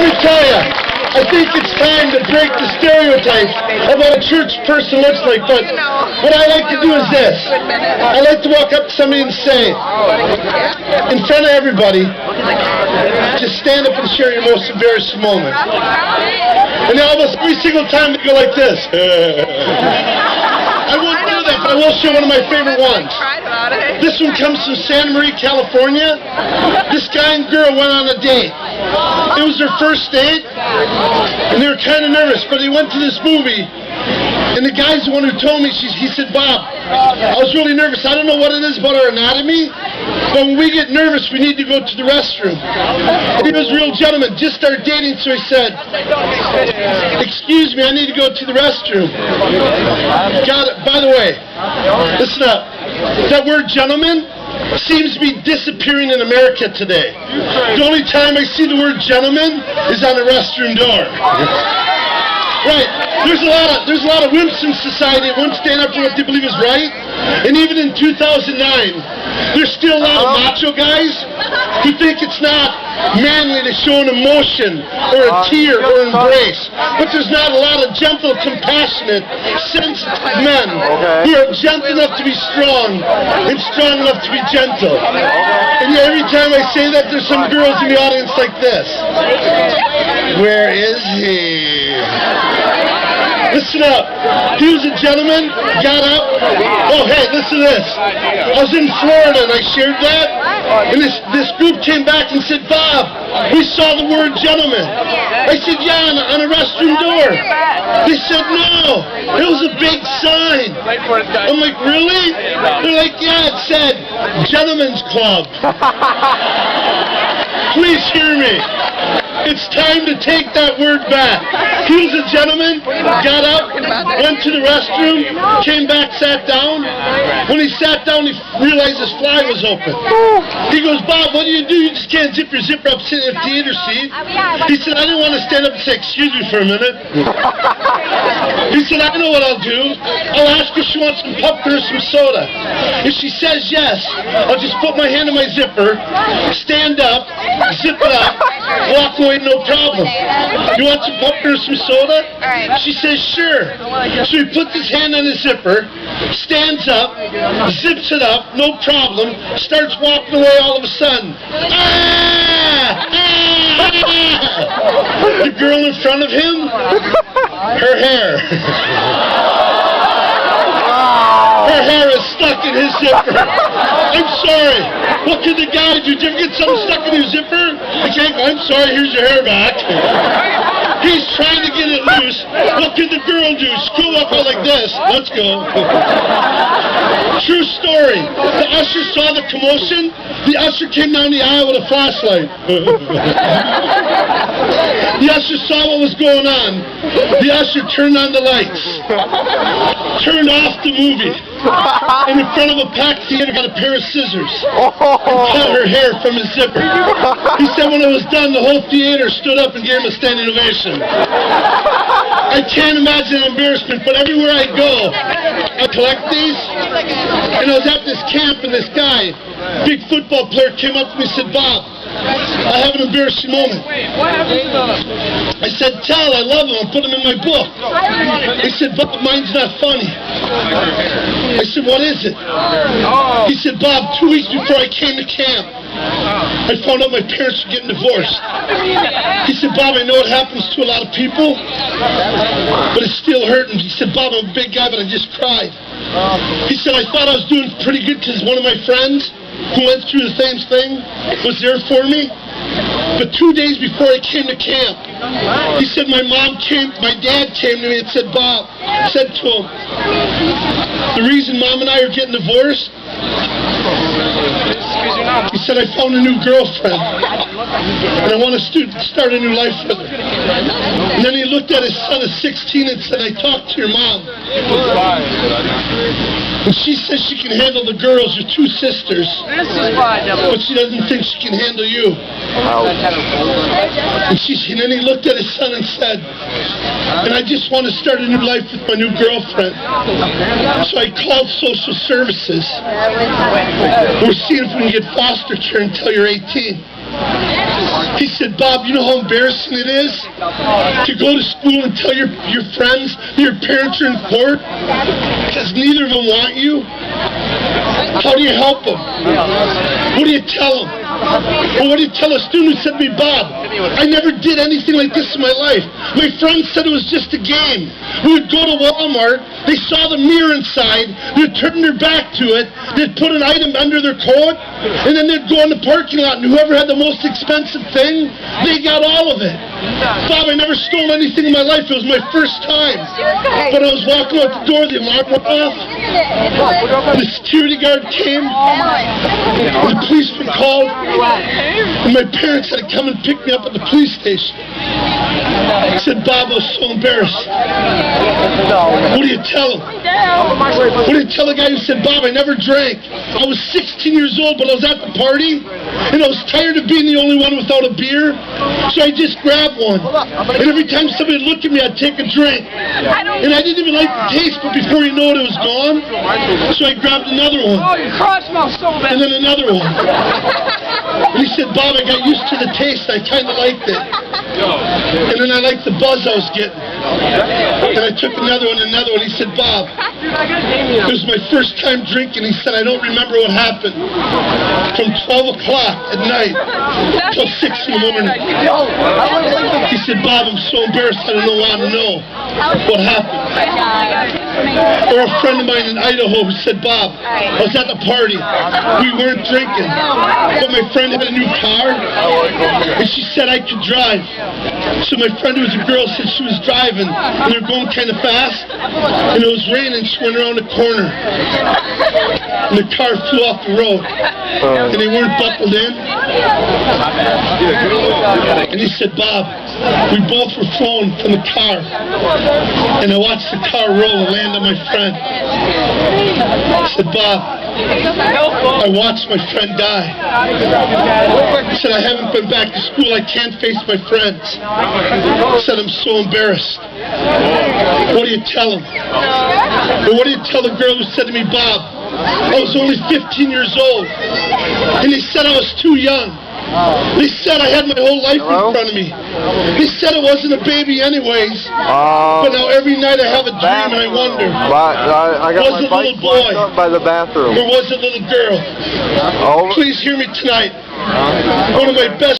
me tell you, I think it's time to break the stereotypes of what a church person looks like, but what I like to do is this. I like to walk up to somebody and say, in front of everybody, just stand up and share your most embarrassing moment. And almost every single time they go like this. I won't do that, but I will share one of my favorite ones. This one comes from Santa Maria, California. This guy and girl went on a date. It was their first date, and they were kind of nervous, but they went to this movie, and the guy's the one who told me, he said, Bob, I was really nervous. I don't know what it is about our anatomy, but when we get nervous, we need to go to the restroom. And he was a real gentleman, just started dating, so he said, excuse me, I need to go to the restroom. Got it. By the way, listen up. That word gentleman seems to be disappearing in America today. The only time I see the word gentleman is on a restroom door. Right. There's a lot of wimps in society that won't stand up for what they believe is right. And even in 2009, there's still a lot of macho guys who think it's not manly to show an emotion or a tear or embrace. But there's not a lot of gentle, compassionate, sensitive men who are gentle enough to be strong and strong enough to be gentle. And yet every time I say that, there's some girls in the audience like this. Where is he? Listen up. He was a gentleman, got up. Oh, hey, listen to this. I was in Florida and I shared that. And this group came back and said, Bob, we saw the word gentleman. I said, yeah, on a restroom door. They said, no, it was a big sign. I'm like, really? They're like, yeah, it said Gentlemen's Club. Please hear me. It's time to take that word back. He was a gentleman, got up, went to the restroom, came back, sat down. When he sat down, he realized his fly was open. He goes, Bob, what do? You just can't zip your zipper up sitting at the theater seat. He said, I didn't want to stand up and say, excuse me for a minute. He said, I know what I'll do. I'll ask her if she wants some popcorn or some soda. If she says yes, I'll just put my hand in my zipper, stand up, zip it up, walk away, no problem. You want some popcorn or some soda? She says, sure. So he puts his hand on his zipper, stands up, zips it up, no problem, starts walking away all of a sudden. The girl in front of him, her hair. Her hair is stuck in his zipper. I'm sorry. What could the guy do? Did you ever get something stuck in your zipper? The guy goes, I'm sorry, here's your hair back. He's trying to get it loose. What could the girl do? Screw up her like this. Let's go. True story. The usher saw the commotion. The usher came down the aisle with a flashlight. The usher saw what was going on. The usher turned on the lights. Turned off the movie. And in front of a packed theater got a pair of scissors and cut her hair from his zipper. He said when it was done, the whole theater stood up and gave him a standing ovation. I can't imagine the embarrassment, but everywhere I go, I collect these. And I was at this camp, and this guy, big football player, came up to me and said, Bob, I have an embarrassing moment. I said, tell, I love him. I'll put him in my book. He said, Bob, mine's not funny. I said, what is it? He said, Bob, 2 weeks before I came to camp, I found out my parents were getting divorced. He said, Bob, I know it happens to a lot of people, but it's still hurting. He said, Bob, I'm a big guy, but I just cried. He said, I thought I was doing pretty good because one of my friends who went through the same thing was there for me. But 2 days before I came to camp, he said my dad came to me and said, Bob, said to him, the reason Mom and I are getting divorced, he said, I found a new girlfriend, and I want to start a new life with her. And then he looked at his son at 16 and said, I talked to your mom. And she says she can handle the girls, your two sisters, but she doesn't think she can handle you. And then he looked at his son and said, and I just want to start a new life with my new girlfriend. So I called social services. We're seeing if we can get foster care until you're 18. He said, Bob, you know how embarrassing it is to go to school and tell your friends your parents are in court because neither of them want you? How do you help them? What do you tell them? Well, what do you tell a student who said to me, Bob, I never did anything like this in my life. My friends said it was just a game. We would go to Walmart, they saw the mirror inside, they'd turn their back to it, they'd put an item under their coat, and then they'd go in the parking lot, and whoever had the most expensive thing, they got all of it. Bob, I never stole anything in my life. It was my first time. But I was walking out the door, the alarm went off, the security guard came, the policeman called, and my parents had to come and pick me up at the police station. I said, Bob, I was so embarrassed. What do you tell him? What do you tell a guy who said, Bob, I never drank. I was 16 years old, but I was at the party, and I was tired of being the only one without a beer, so I just grabbed one. And every time somebody would look at me, I'd take a drink. And I didn't even like the taste, but before you know it, it was gone. So I grabbed another one. Oh, your crotch smells so bad. And then another one. And he said, Bob, I got used to the taste. I kind of liked it. And then I liked the buzz I was getting. And I took another one. He said, Bob, it was my first time drinking. He said, I don't remember what happened. From 12 o'clock at night till 6 in the morning. He said, Bob, I'm so embarrassed. I don't want to know what happened. Or a friend of mine in Idaho who said, Bob, I was at the party. We weren't drinking. But my friend had a new car. And she said I could drive. So my friend who was a girl said she was driving. And they were going kind of fast. And it was raining. She went around the corner. And the car flew off the road. And they weren't buckled in. And he said, Bob, we both were thrown from the car. And I watched the car roll and land on my friend. I said, Bob, I watched my friend die. I said, I haven't been back to school. I can't face my friends. I said, I'm so embarrassed. What do you tell him? Or what do you tell the girl who said to me, Bob, I was only 15 years old. And they said I was too young. They said I had my whole life in front of me. They said it wasn't a baby anyways. But now every night I have a dream and I wonder, I got was it a little boy by the bathroom. or was it a little girl? Please hear me tonight. One of my best